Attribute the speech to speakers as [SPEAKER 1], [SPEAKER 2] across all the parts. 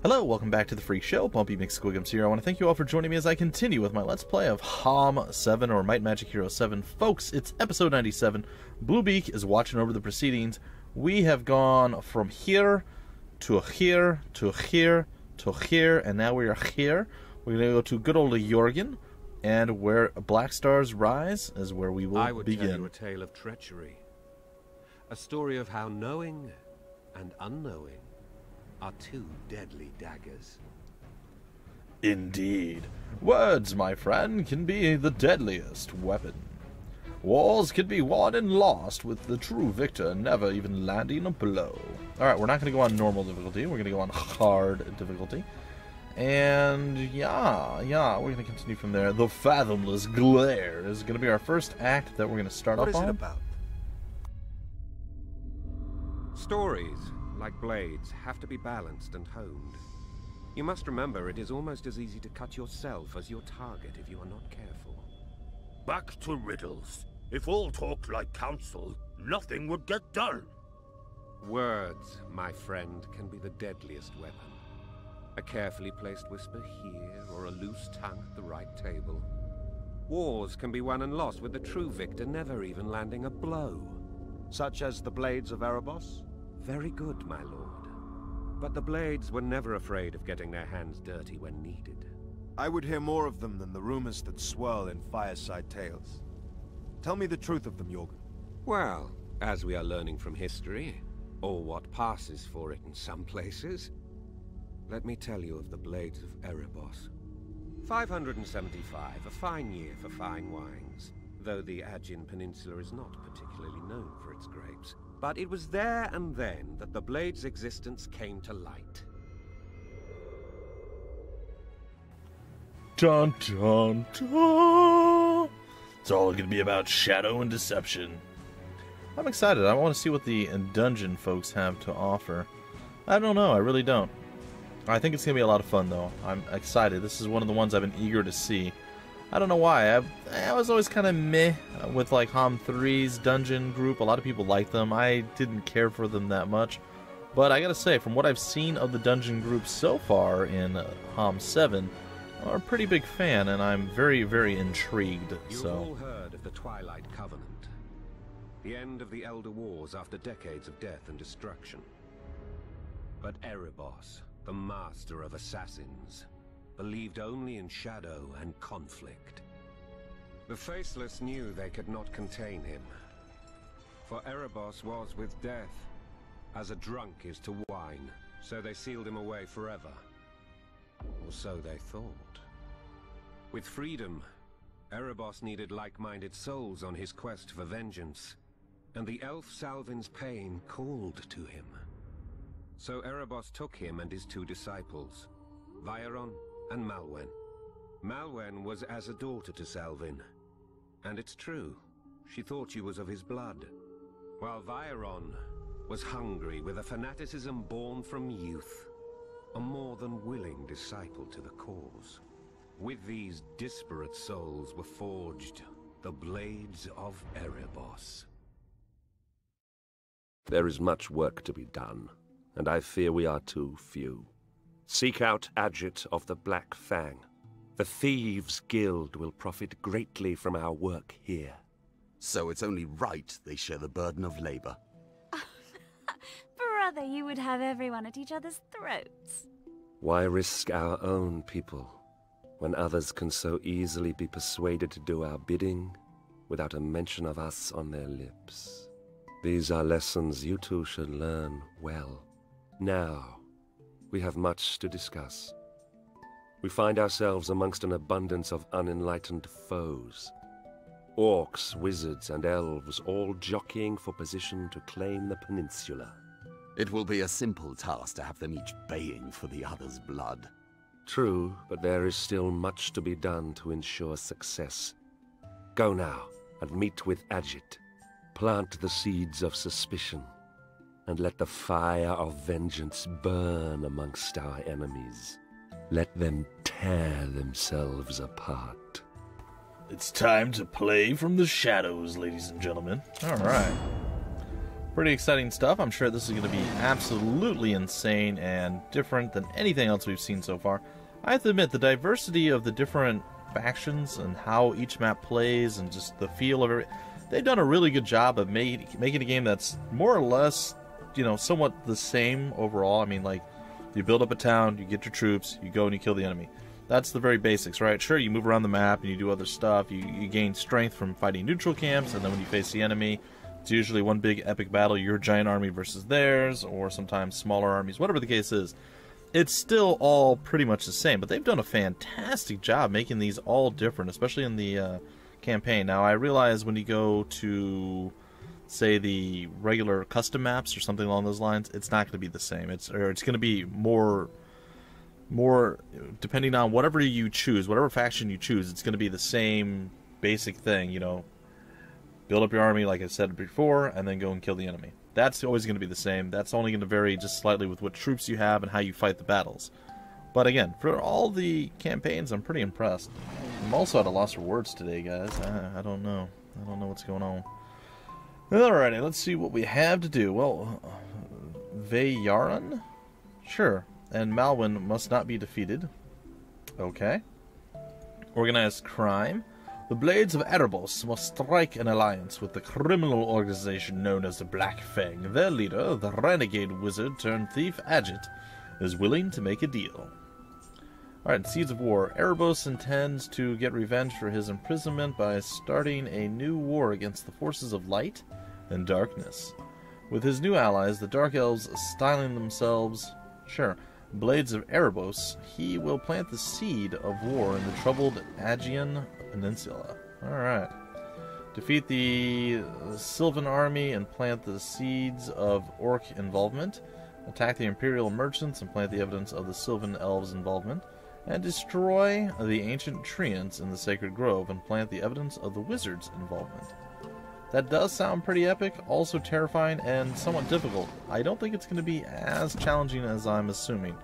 [SPEAKER 1] Hello, welcome back to the Freak Show. Bumpy McSquigums here. I want to thank you all for joining me as I continue with my Let's Play of HOM 7, or Might Magic Heroes 7. Folks, it's episode 97. Bluebeak is watching over the proceedings. We have gone from here, to here, to here, to here, and now we are here. We're going to go to good old Jorgen, and where Black Stars Rise is where we will begin.
[SPEAKER 2] I would tell you a tale of treachery. A story of how knowing and unknowing are two deadly daggers.
[SPEAKER 1] Indeed. Words, my friend, can be the deadliest weapon. Wars can be won and lost with the true victor never even landing a blow. Alright, we're not going to go on normal difficulty. We're going to go on hard difficulty. And yeah, we're going to continue from there. The Fathomless Glare is going to be our first act that we're going to start off on.
[SPEAKER 2] What is it about? Stories, like blades, have to be balanced and honed. You must remember it is almost as easy to cut yourself as your target if you are not careful.
[SPEAKER 3] Back to riddles. If all talked like council, nothing would get done.
[SPEAKER 2] Words, my friend, can be the deadliest weapon. A carefully placed whisper here, or a loose tongue at the right table. Wars can be won and lost with the true victor never even landing a blow.
[SPEAKER 4] Such as the Blades of Erebus?
[SPEAKER 2] Very good, my lord. But the Blades were never afraid of getting their hands dirty when needed.
[SPEAKER 4] I would hear more of them than the rumors that swirl in fireside tales. Tell me the truth of them, Jorgen.
[SPEAKER 2] Well, as we are learning from history, or what passes for it in some places, let me tell you of the Blades of Erebus. 575, a fine year for fine wines, though the Aegean Peninsula is not particularly known for its grapes. But it was there and then that the Blade's existence came to light.
[SPEAKER 1] Dun dun dun! It's all going to be about shadow and deception. I'm excited. I want to see what the dungeon folks have to offer. I don't know. I really don't. I think it's going to be a lot of fun, though. I'm excited. This is one of the ones I've been eager to see. I don't know why. I was always kind of meh with like HOM 3's dungeon group. A lot of people like them. I didn't care for them that much. But I gotta say, from what I've seen of the dungeon group so far in HOM 7, I'm a pretty big fan, and I'm very, very intrigued.
[SPEAKER 2] You've all heard of the Twilight Covenant. The end of the Elder Wars after decades of death and destruction. But Erebus, the master of assassins, believed only in shadow and conflict. The Faceless knew they could not contain him, for Erebus was with death, as a drunk is to wine, so they sealed him away forever. Or so they thought. With freedom, Erebus needed like-minded souls on his quest for vengeance, and the elf Salvin's pain called to him. So Erebus took him and his two disciples, Viron and Malwen. Malwen was as a daughter to Salvin, and it's true, she thought she was of his blood, while Viron was hungry with a fanaticism born from youth, a more than willing disciple to the cause. With these disparate souls were forged the Blades of Erebus.
[SPEAKER 5] There is much work to be done, and I fear we are too few. Seek out Adjit of the Black Fang. The Thieves' Guild will profit greatly from our work here.
[SPEAKER 6] So it's only right they share the burden of labor.
[SPEAKER 7] Brother, you would have everyone at each other's throats.
[SPEAKER 5] Why risk our own people, when others can so easily be persuaded to do our bidding without a mention of us on their lips? These are lessons you two should learn well. Now, we have much to discuss. We find ourselves amongst an abundance of unenlightened foes. Orcs, wizards, and elves all jockeying for position to claim the peninsula.
[SPEAKER 6] It will be a simple task to have them each baying for the other's blood.
[SPEAKER 5] True, but there is still much to be done to ensure success. Go now, and meet with Adjit. Plant the seeds of suspicion, and let the fire of vengeance burn amongst our enemies. Let them tear themselves apart.
[SPEAKER 1] It's time to play from the shadows, ladies and gentlemen. Alright. Pretty exciting stuff. I'm sure this is going to be absolutely insane and different than anything else we've seen so far. I have to admit, the diversity of the different factions and how each map plays and just the feel of it, they've done a really good job of making a game that's more or less, you know, somewhat the same overall. I mean, like, you build up a town, you get your troops, you go and you kill the enemy. That's the very basics, right? Sure, you move around the map and you do other stuff. You gain strength from fighting neutral camps, and then when you face the enemy, it's usually one big epic battle, your giant army versus theirs, or sometimes smaller armies, whatever the case is. It's still all pretty much the same, but they've done a fantastic job making these all different, especially in the campaign. Now, I realize when you go to, say, the regular custom maps or something along those lines, it's not going to be the same. It's going to be more depending on whatever you choose, whatever faction you choose, it's going to be the same basic thing, you know. Build up your army, like I said before, and then go and kill the enemy. That's always going to be the same. That's only going to vary just slightly with what troops you have and how you fight the battles. But again, for all the campaigns, I'm pretty impressed. I'm also at a loss for words today, guys. I don't know. I don't know what's going on. Alrighty, let's see what we have to do. Well, Veyaran? Sure. And Malwyn must not be defeated. Okay. Organized crime. The Blades of Erebus must strike an alliance with the criminal organization known as the Black Fang. Their leader, the renegade wizard turned thief Agit, is willing to make a deal. Alright, Seeds of War. Erebus intends to get revenge for his imprisonment by starting a new war against the forces of light and darkness. With his new allies, the Dark Elves styling themselves, Blades of Erebus, he will plant the seed of war in the troubled Aegean Peninsula. Alright. Defeat the Sylvan army and plant the seeds of Orc involvement. Attack the Imperial merchants and plant the evidence of the Sylvan elves' involvement. And destroy the ancient treants in the Sacred Grove and plant the evidence of the wizards' involvement. That does sound pretty epic, also terrifying, and somewhat difficult. I don't think it's going to be as challenging as I'm assuming.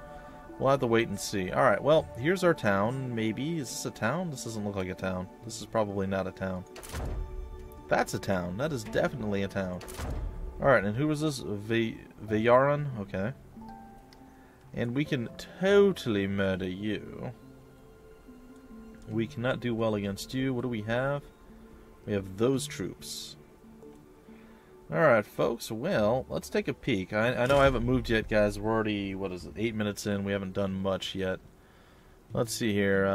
[SPEAKER 1] We'll have to wait and see. Alright, well, here's our town, maybe. Is this a town? This doesn't look like a town. This is probably not a town. That's a town. That is definitely a town. Alright, and who was this? Veyaran? Okay. And we can totally murder you. We cannot do well against you. What do we have? We have those troops. Alright, folks, well, let's take a peek. I know I haven't moved yet, guys. We're already, 8 minutes in. We haven't done much yet. Let's see here.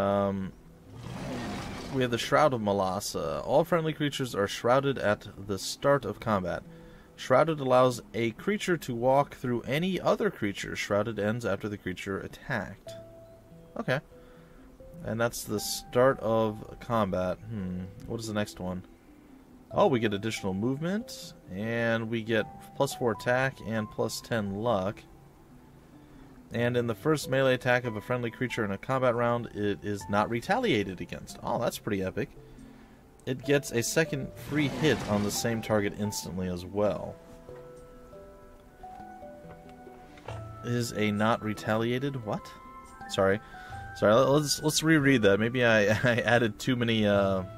[SPEAKER 1] We have the Shroud of Milazzo. All friendly creatures are shrouded at the start of combat. Shrouded allows a creature to walk through any other creature. Shrouded ends after the creature attacked. Okay. And that's the start of combat. What is the next one? Oh, we get additional movement, and we get +4 attack and +10 luck. And in the first melee attack of a friendly creature in a combat round, it is not retaliated against. Oh, that's pretty epic. It gets a second free hit on the same target instantly as well. Is a not retaliated? What? Sorry, let's reread that. Maybe I added too many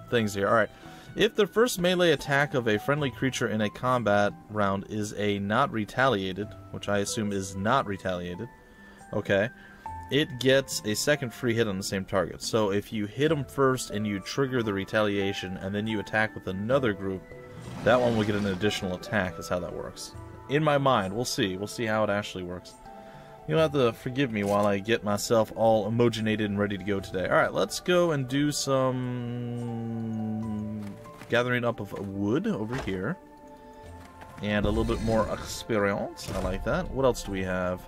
[SPEAKER 1] things here. Alright. If the first melee attack of a friendly creature in a combat round is a not retaliated, which I assume is not retaliated, okay, it gets a second free hit on the same target. So if you hit them first and you trigger the retaliation and then you attack with another group, that one will get an additional attack. Is how that works. In my mind, we'll see. We'll see how it actually works. You'll have to forgive me while I get myself all homogenated and ready to go today. Alright, let's go and do some gathering up of wood over here. And a little bit more experience. I like that. What else do we have?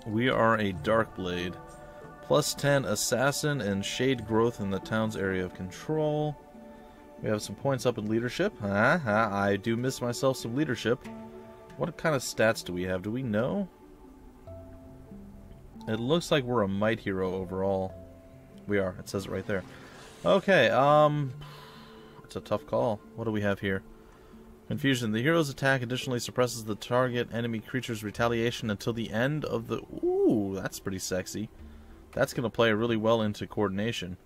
[SPEAKER 1] We are a Dark Blade. +10 Assassin and Shade Growth in the town's area of control. We have some points up in leadership. I do miss myself some leadership. What kind of stats do we have? Do we know? It looks like we're a Might Hero overall. We are. It says it right there. Okay, it's a tough call. What do we have here? Confusion. The hero's attack additionally suppresses the target enemy creature's retaliation until the end of the... Ooh, that's pretty sexy. That's going to play really well into coordination.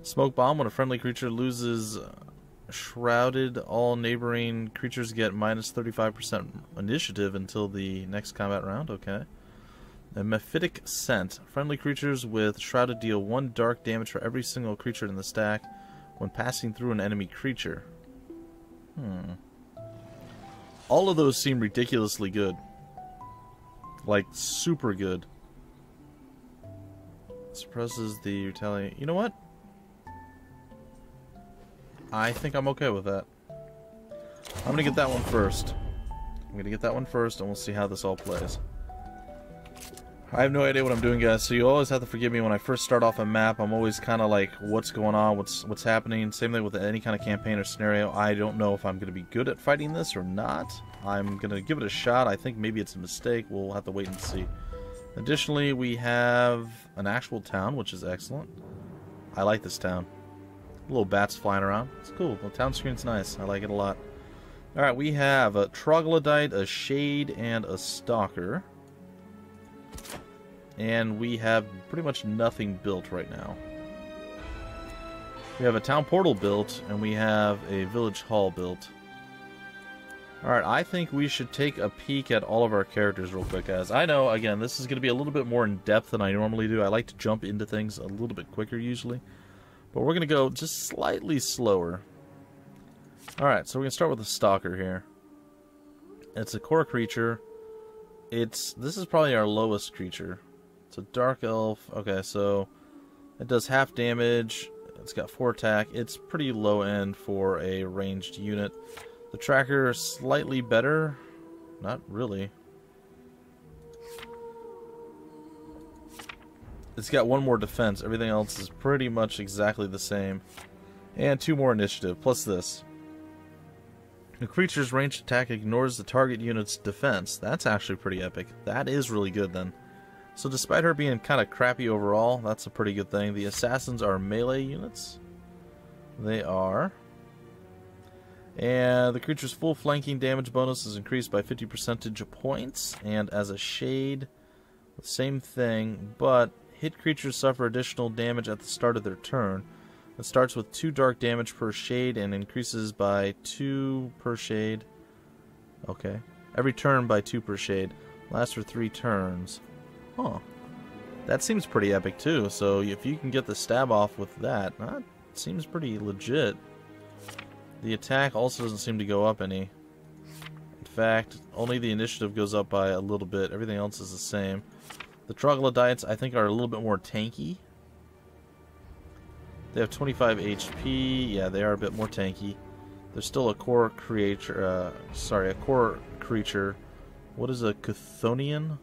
[SPEAKER 1] Smoke Bomb. When a friendly creature loses Shrouded, all neighboring creatures get minus 35% initiative until the next combat round. Okay. A Mephitic Scent. Friendly creatures with Shrouded deal 1 dark damage for every single creature in the stack when passing through an enemy creature. All of those seem ridiculously good. Like, super good. Suppresses the retaliate. You know what? I think I'm okay with that. I'm gonna get that one first. And we'll see how this all plays. I have no idea what I'm doing, guys, so you always have to forgive me when I first start off a map. I'm always kind of like, what's going on, what's happening. Same thing with any kind of campaign or scenario. I don't know if I'm going to be good at fighting this or not. I'm going to give it a shot. I think maybe it's a mistake. We'll have to wait and see. Additionally, we have an actual town, which is excellent. I like this town. Little bats flying around. It's cool. The town screen's nice. I like it a lot. Alright, we have a Troglodyte, a Shade, and a Stalker. And we have pretty much nothing built right now. We have a town portal built, and we have a village hall built. Alright, I think we should take a peek at all of our characters real quick, guys. I know, again, this is going to be a little bit more in-depth than I normally do. I like to jump into things a little bit quicker, usually. But we're going to go just slightly slower. Alright, so we're going to start with the Stalker here. It's a core creature. This is probably our lowest creature. It's a dark elf. Okay, so it does half damage. It's got 4 attack. It's pretty low end for a ranged unit. The tracker is slightly better. Not really. It's got 1 more defense. Everything else is pretty much exactly the same. And 2 more initiative, plus this. The creature's ranged attack ignores the target unit's defense. That's actually pretty epic. That is really good then. So despite her being kind of crappy overall, that's a pretty good thing. The assassins are melee units. They are. And the creature's full flanking damage bonus is increased by 50 percentage points. And as a Shade, same thing, but hit creatures suffer additional damage at the start of their turn. It starts with 2 dark damage per Shade and increases by 2 per Shade. Okay. Every turn by 2 per Shade. Lasts for 3 turns. Huh. That seems pretty epic too, so if you can get the stab off with that, that seems pretty legit. The attack also doesn't seem to go up any. In fact, only the initiative goes up by a little bit. Everything else is the same. The Troglodytes, I think, are a little bit more tanky. They have 25 HP. Yeah, they are a bit more tanky. They're still a core creature. A core creature. What is a Chthonian?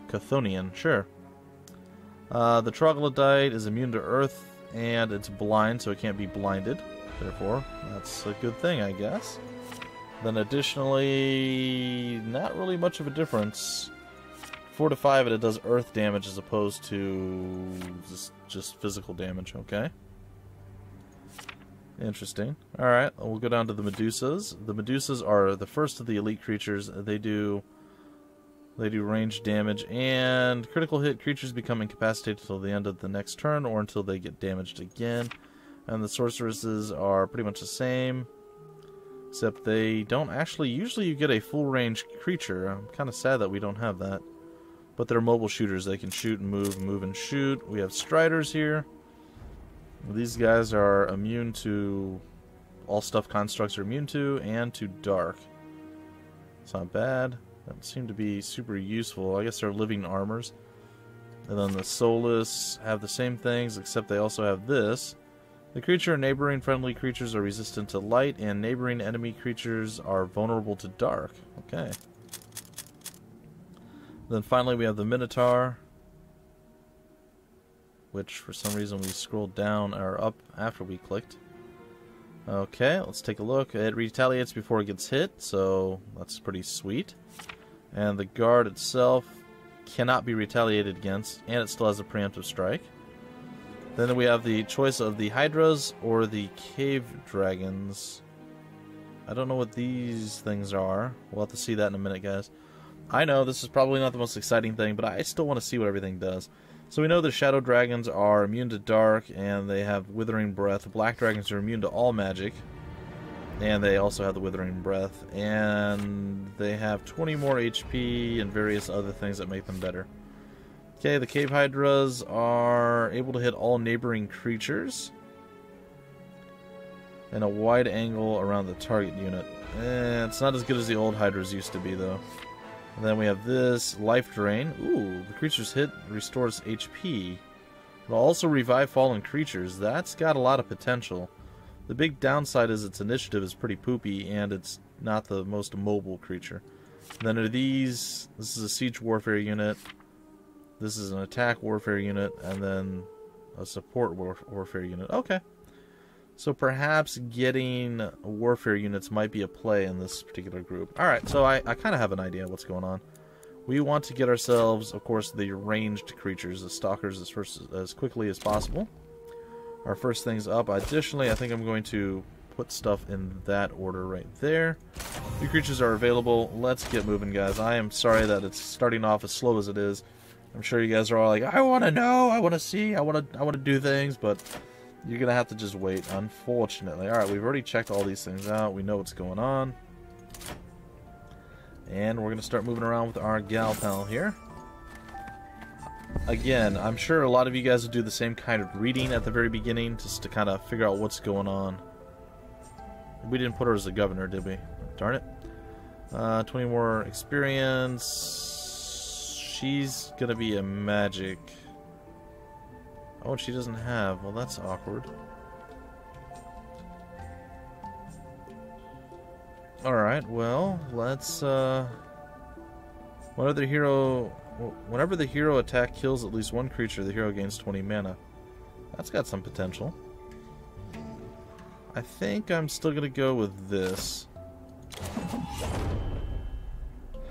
[SPEAKER 1] Chthonian, sure. The Troglodyte is immune to Earth, and it's blind, so it can't be blinded. Therefore, that's a good thing, I guess. Then additionally, not really much of a difference. 4 to 5, and it does earth damage as opposed to just physical damage, okay? Interesting. Alright, we'll go down to the Medusas. The Medusas are the first of the elite creatures. They do ranged damage, and critical hit creatures become incapacitated until the end of the next turn, or until they get damaged again. And the sorceresses are pretty much the same, except they don't actually... Usually you get a full range creature. I'm kind of sad that we don't have that. But they're mobile shooters. They can shoot and move and shoot. We have Striders here. These guys are immune to... all stuff constructs are immune to, and to dark. It's not bad. That seem to be super useful. I guess they're living armors. And then the Soulless have the same things, except they also have this. The creature and neighboring friendly creatures are resistant to light, and neighboring enemy creatures are vulnerable to dark. Okay. Then finally we have the Minotaur, which for some reason we scrolled down or up after we clicked. Okay, let's take a look. It retaliates before it gets hit, so that's pretty sweet. And the guard itself cannot be retaliated against, and it still has a preemptive strike. Then we have the choice of the Hydras or the Cave Dragons. I don't know what these things are. We'll have to see that in a minute, guys. I know this is probably not the most exciting thing, but I still want to see what everything does. So we know the Shadow Dragons are immune to dark, and they have Withering Breath. Black Dragons are immune to all magic. And they also have the Withering Breath. And they have 20 more HP and various other things that make them better. Okay, the Cave Hydras are able to hit all neighboring creatures. And a wide angle around the target unit. It's not as good as the old Hydras used to be, though. And then we have this Life Drain. Ooh, the creature's hit restores HP. It'll also revive fallen creatures. That's got a lot of potential. The big downside is its initiative is pretty poopy, and it's not the most mobile creature. And then are these... This is a Siege Warfare unit. This is an Attack Warfare unit, and then a Support Warfare unit. Okay. So perhaps getting warfare units might be a play in this particular group. Alright, so I kind of have an idea what's going on. We want to get ourselves, of course, the ranged creatures, the Stalkers, as quickly as possible. Our first thing's up. Additionally, I think I'm going to put stuff in that order right there. New creatures are available. Let's get moving, guys. I am sorry that it's starting off as slow as it is. I'm sure you guys are all like, I want to know, I want to see, I want to do things, but... You're going to have to just wait, unfortunately. Alright, we've already checked all these things out. We know what's going on. And we're going to start moving around with our gal pal here. Again, I'm sure a lot of you guys will do the same kind of reading at the very beginning, just to kind of figure out what's going on. We didn't put her as the governor, did we? Darn it. 20 more experience. She's going to be a magic... Oh, she doesn't have. Well, that's awkward. Alright, well, let's, whenever the hero attack kills at least one creature, the hero gains 20 mana. That's got some potential. I think I'm still gonna go with this.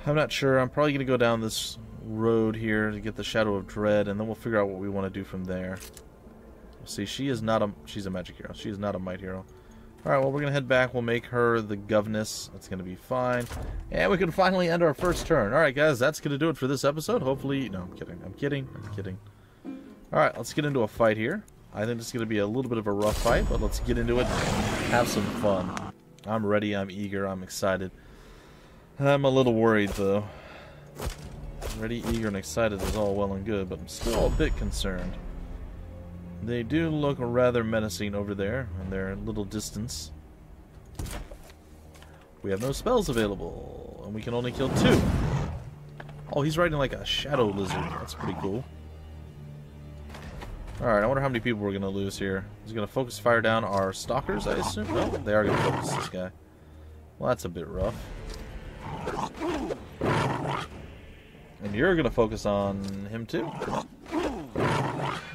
[SPEAKER 1] I'm not sure. I'm probably gonna go down this road here to get the Shadow of Dread, and then we'll figure out what we want to do from there. See, she's a magic hero. She is not a might hero. Alright, well, we're gonna head back. We'll make her the governess. That's gonna be fine. And we can finally end our first turn. Alright, guys, that's gonna do it for this episode. Hopefully... No, I'm kidding. Alright, let's get into a fight here. I think it's gonna be a little bit of a rough fight, but let's get into it and have some fun. I'm ready, I'm eager, I'm excited. I'm a little worried, though. Ready, eager, and excited is all well and good, but I'm still a bit concerned. They do look rather menacing over there in their little distance. We have no spells available, and we can only kill 2. Oh, he's riding like a shadow lizard. That's pretty cool. Alright, I wonder how many people we're going to lose here. He's going to focus fire down our stalkers, I assume? No, they are going to focus this guy. Well, that's a bit rough. And you're going to focus on him too?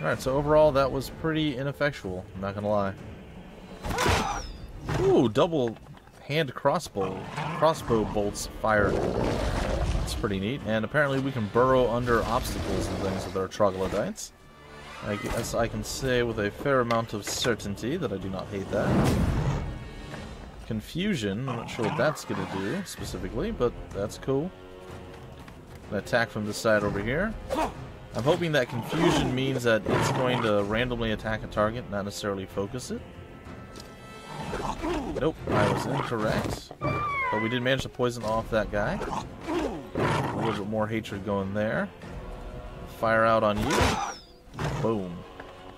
[SPEAKER 1] Alright, so overall that was pretty ineffectual, I'm not going to lie. Ooh, double hand crossbow bolts fired. That's pretty neat. And apparently we can burrow under obstacles and things with our troglodytes. I guess I can say with a fair amount of certainty that I do not hate that. Confusion, I'm not sure what that's going to do specifically, but that's cool. An attack from this side over here. I'm hoping that confusion means that it's going to randomly attack a target, not necessarily focus it. Nope, I was incorrect. But we did manage to poison off that guy. A little bit more hatred going there. Fire out on you. Boom.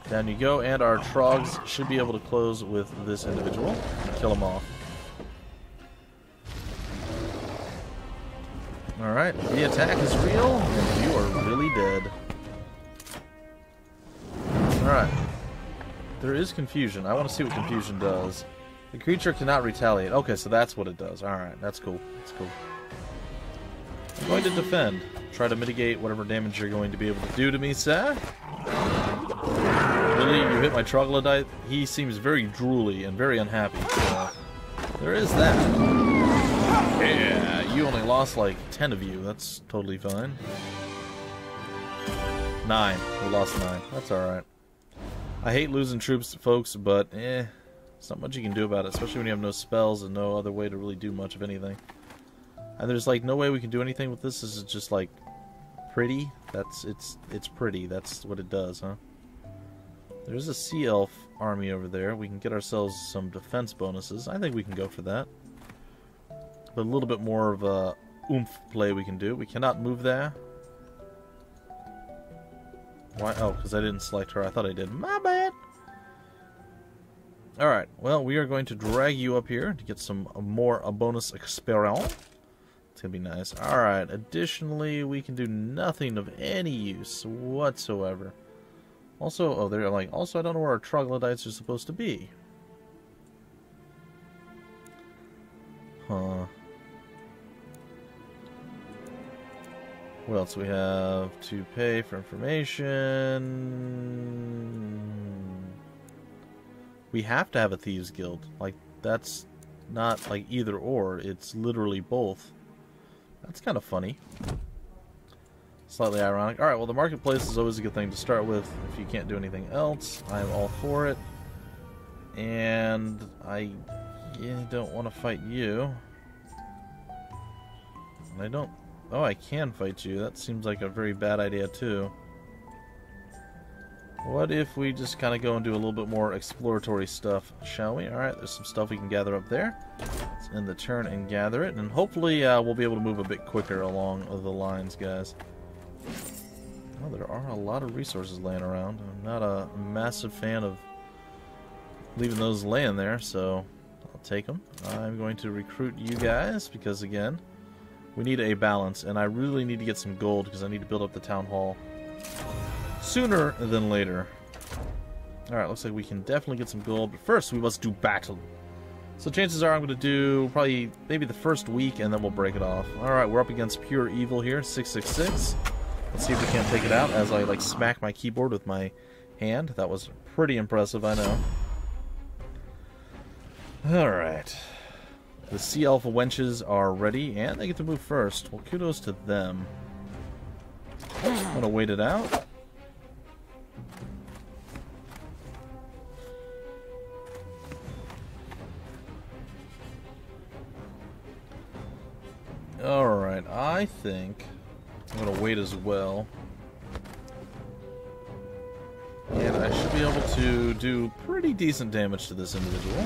[SPEAKER 1] Down you go, and our trogs should be able to close with this individual and kill him off. Alright, the attack is real, and you are really dead. Alright. There is confusion. I want to see what confusion does. The creature cannot retaliate. Okay, so that's what it does. Alright, that's cool. That's cool. I'm going to defend. Try to mitigate whatever damage you're going to be able to do to me, sir. Really? You hit my troglodyte? He seems very drooly and very unhappy, so there is that. Yeah, you only lost like 10 of you. That's totally fine. 9. We lost 9. That's alright. I hate losing troops, folks, but there's not much you can do about it, especially when you have no spells and no other way to really do much of anything. And there's like no way we can do anything with this. This is just like pretty. It's pretty. That's what it does, huh? There's a sea elf army over there. We can get ourselves some defense bonuses. I think we can go for that. But a little bit more of a oomph play we can do. We cannot move there. Why? Oh, because I didn't select her. I thought I did. My bad. Alright, well, we are going to drag you up here to get some more bonus experience. It's going to be nice. Alright, additionally, we can do nothing of any use whatsoever. Also, oh, they're like, also, I don't know where our troglodytes are supposed to be. Huh. What else we have to pay for information? We have to have a thieves guild. Like, that's not like either or. It's literally both. That's kind of funny. Slightly ironic. Alright, well, the marketplace is always a good thing to start with if you can't do anything else. I'm all for it. And I don't want to fight you. And I don't... Oh, I can fight you. That seems like a very bad idea, too. What if we just kind of go and do a little bit more exploratory stuff, shall we? Alright, there's some stuff we can gather up there. Let's end the turn and gather it. And hopefully we'll be able to move a bit quicker along the lines, guys. Well, there are a lot of resources laying around. I'm not a massive fan of leaving those laying there, so I'll take them. I'm going to recruit you guys because, again, we need a balance. And I really need to get some gold because I need to build up the town hall sooner than later. Alright, looks like we can definitely get some gold, but first we must do battle. So chances are I'm going to do probably maybe the first week and then we'll break it off. Alright, we're up against pure evil here, 666. Let's see if we can't take it out as I like smack my keyboard with my hand. That was pretty impressive, I know. Alright. The sea elf wenches are ready and they get to move first. Well, kudos to them. I'm going to wait it out. Alright, I think I'm going to wait as well. And I should be able to do pretty decent damage to this individual.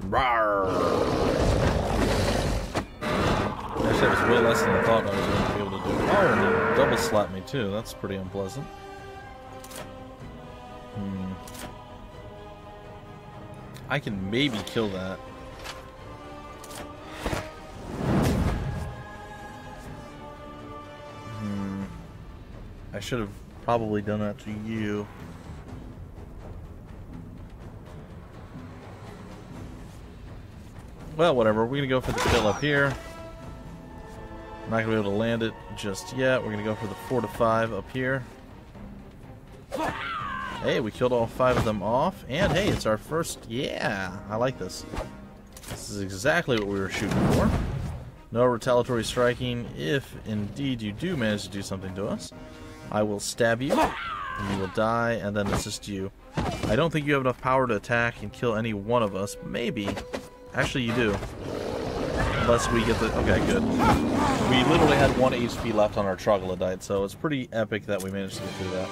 [SPEAKER 1] Rawr! Actually, that was way less than I thought I was going to be able to do. Oh, and he double slapped me too. That's pretty unpleasant. I can maybe kill that. I should have probably done that to you. Well, whatever. We're going to go for the kill up here. I'm not going to be able to land it just yet. We're going to go for the 4 to 5 up here. Hey, we killed all 5 of them off. And hey, it's our first... Yeah, I like this. This is exactly what we were shooting for. No retaliatory striking. If indeed you do manage to do something to us, I will stab you, and you will die, and then assist you. I don't think you have enough power to attack and kill any one of us. Maybe. Actually, you do. Unless we get the... Okay, good. We literally had 1 HP left on our troglodyte, so it's pretty epic that we managed to get through that.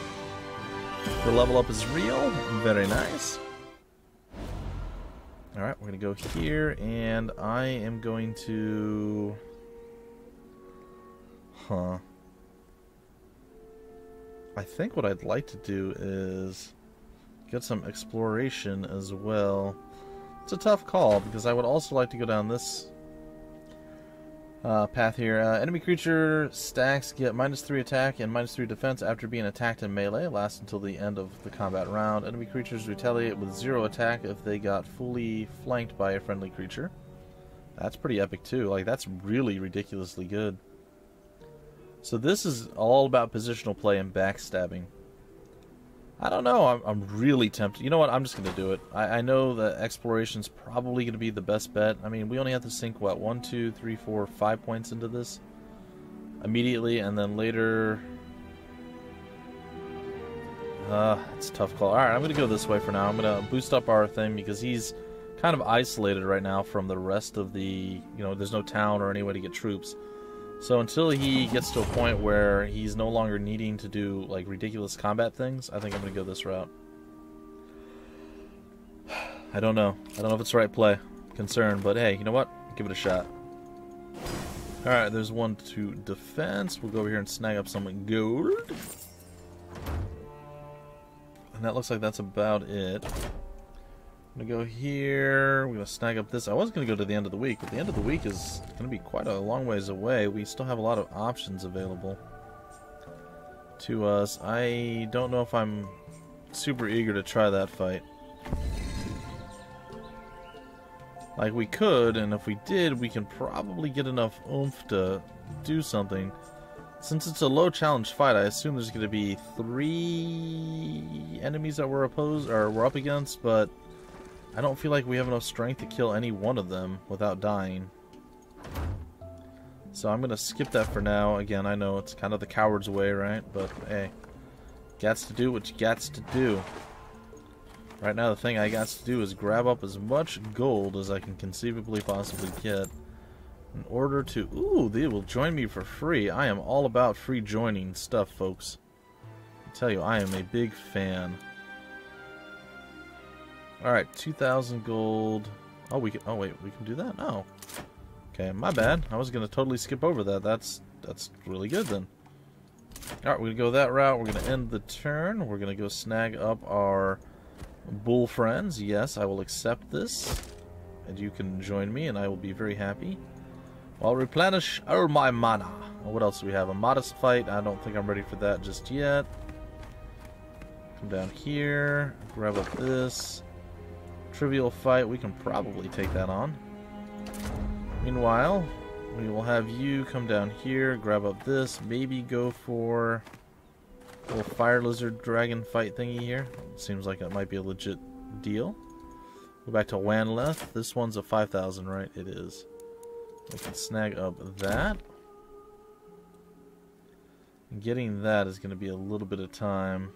[SPEAKER 1] The level up is real. Very nice. Alright, we're going to go here, and I am going to... I think what I'd like to do is get some exploration as well. It's a tough call, because I would also like to go down this path here. Enemy creature stacks get -3 attack and -3 defense after being attacked in melee. Lasts until the end of the combat round. Enemy creatures retaliate with 0 attack if they got fully flanked by a friendly creature. That's pretty epic too. Like, that's really ridiculously good. So this is all about positional play and backstabbing. I don't know. I'm really tempted. You know what? I'm just going to do it. I know that exploration's probably going to be the best bet. I mean, we only have to sink, what, 1, 2, 3, 4, 5 points into this immediately, and then later... it's a tough call. Alright, I'm going to go this way for now. I'm going to boost up our thing because he's kind of isolated right now from the rest of the... You know, there's no town or any way to get troops. So until he gets to a point where he's no longer needing to do like ridiculous combat things, I think I'm going to go this route. I don't know. I don't know if it's the right play. Concerned, but hey, you know what? Give it a shot. Alright, there's 1 to defense. We'll go over here and snag up some gold. And that looks like that's about it. I'm gonna go here. We're gonna snag up this. I was gonna go to the end of the week, but the end of the week is gonna be quite a long ways away. We still have a lot of options available to us. I don't know if I'm super eager to try that fight. Like, we could, and if we did, we can probably get enough oomph to do something. Since it's a low challenge fight, I assume there's going to be 3 enemies that we're up against, but I don't feel like we have enough strength to kill any one of them without dying. So I'm going to skip that for now. Again, I know it's kind of the coward's way, right? But hey, gats to do what you gats to do. Right now, the thing I got to do is grab up as much gold as I can conceivably possibly get in order to... Ooh, they will join me for free. I am all about free joining stuff, folks. I tell you, I am a big fan. Alright, 2,000 gold. Oh, we can... Oh, wait, we can do that? No. Okay, my bad. I was going to totally skip over that. That's really good, then. Alright, we're going to go that route. We're going to end the turn. We're going to go snag up our... bull friends. Yes, I will accept this, and you can join me, and I will be very happy. I'll replenish all my mana. What else do we have? A modest fight. I don't think I'm ready for that just yet. Come down here, grab up this. Trivial fight. We can probably take that on. Meanwhile, we will have you come down here, grab up this, maybe go for a little fire lizard dragon fight thingy here. Seems like it might be a legit deal. Go back to Wanleth. This one's a 5,000, right? It is. We can snag up that. And getting that is going to be a little bit of time.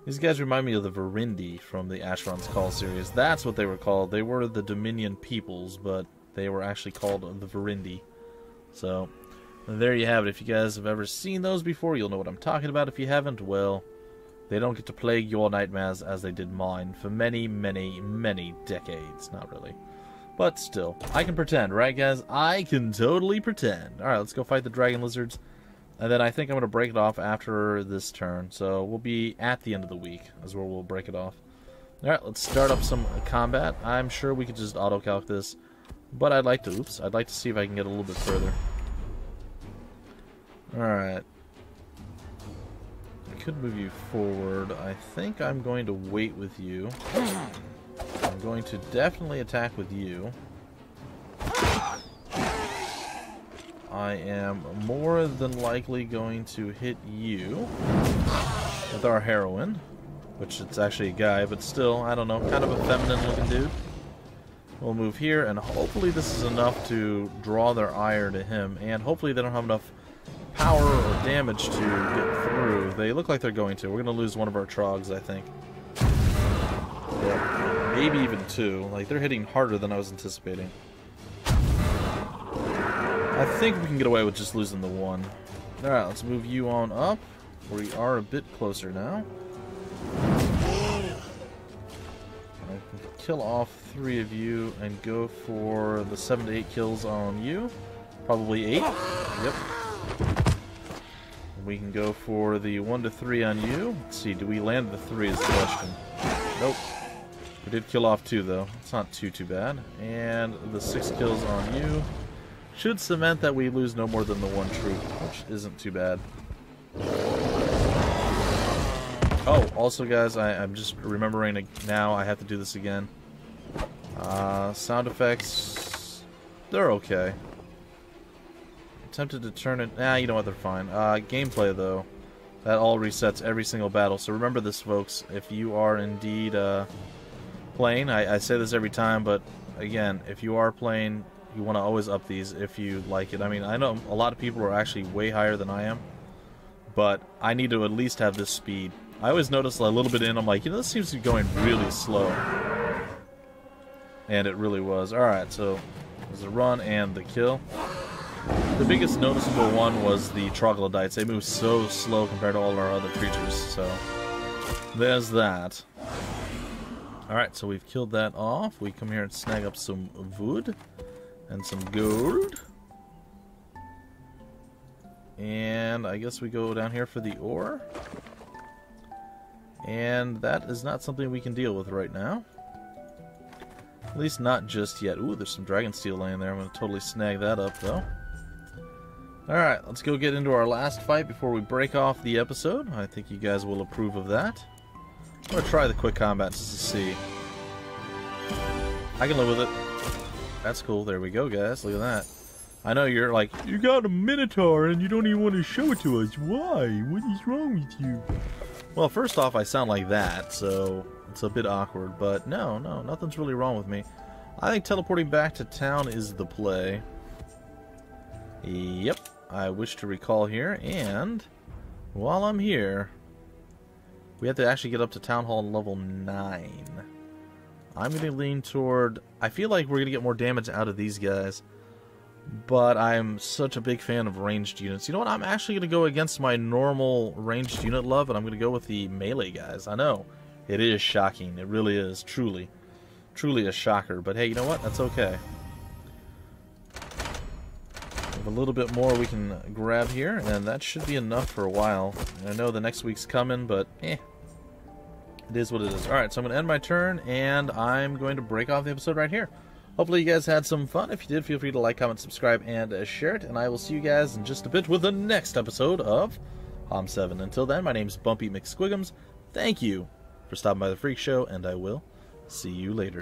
[SPEAKER 1] These guys remind me of the Verindi from the Asheron's Call series. That's what they were called. They were the Dominion peoples, but they were actually called the Verindi. So... there you have it. If you guys have ever seen those before, you'll know what I'm talking about. If you haven't, well, they don't get to plague your nightmares as they did mine for many, many, many decades. Not really. But still, I can pretend, right guys? I can totally pretend. Alright, let's go fight the dragon lizards. And then I think I'm going to break it off after this turn. So we'll be at the end of the week is where we'll break it off. Alright, let's start up some combat. I'm sure we could just auto-calc this. But I'd like to, I'd like to see if I can get a little bit further. Alright. I could move you forward. I think I'm going to wait with you. I'm going to definitely attack with you. I am more than likely going to hit you with our heroine, which it's actually a guy, but still, I don't know, kind of a feminine looking dude. We'll move here, and hopefully this is enough to draw their ire to him, and hopefully they don't have enough power or damage to get through. They look like they're going to. We're going to lose one of our trogs, I think. Yeah, maybe even 2. Like, they're hitting harder than I was anticipating. I think we can get away with just losing the 1. Alright, let's move you on up. We are a bit closer now. I can kill off 3 of you and go for the 7 to 8 kills on you. Probably 8. Yep. We can go for the 1 to 3 on you. Let's see, do we land the 3 is the question. Nope. We did kill off 2 though. It's not too bad. And the 6 kills on you should cement that we lose no more than the 1 troop, which isn't too bad. Oh, also guys, I'm just remembering now I have to do this again. Sound effects, they're okay. Tempted to turn it... Nah, you know what, they're fine. Gameplay, though. That all resets every single battle. So remember this, folks. If you are indeed playing, I say this every time, but again, if you are playing, you want to always up these if you like it. I mean, I know a lot of people are actually way higher than I am, but I need to at least have this speed. I always notice a little bit in, I'm like, you know, this seems to be going really slow. And it really was. Alright, so there's a run and the kill. The biggest noticeable one was the troglodytes. They move so slow compared to all our other creatures, so there's that. Alright, so we've killed that off. We come here and snag up some wood and some gold. And I guess we go down here for the ore. And that is not something we can deal with right now. At least not just yet. Ooh, there's some dragon steel laying there. I'm going to totally snag that up, though. Alright, let's go get into our last fight before we break off the episode. I think you guys will approve of that. I'm going to try the quick combat just to see. I can live with it. That's cool. There we go, guys. Look at that. I know you're like, you got a Minotaur and you don't even want to show it to us. Why? What is wrong with you? Well, first off, I sound like that, so it's a bit awkward. But no, nothing's really wrong with me. I think teleporting back to town is the play. Yep. I wish to recall here, and while I'm here, we have to actually get up to Town Hall level 9. I'm going to lean toward... I feel like we're going to get more damage out of these guys, but I'm such a big fan of ranged units. You know what? I'm actually going to go against my normal ranged unit love, and I'm going to go with the melee guys. I know. It is shocking. It really is. Truly. Truly a shocker. But hey, you know what? That's okay. We have a little bit more we can grab here, and that should be enough for a while. I know the next week's coming, but it is what it is. Alright, so I'm going to end my turn, and I'm going to break off the episode right here. Hopefully you guys had some fun. If you did, feel free to like, comment, subscribe, and share it. And I will see you guys in just a bit with the next episode of HOM 7. Until then, my name's Bumpy McSquigums. Thank you for stopping by the Freak Show, and I will see you later.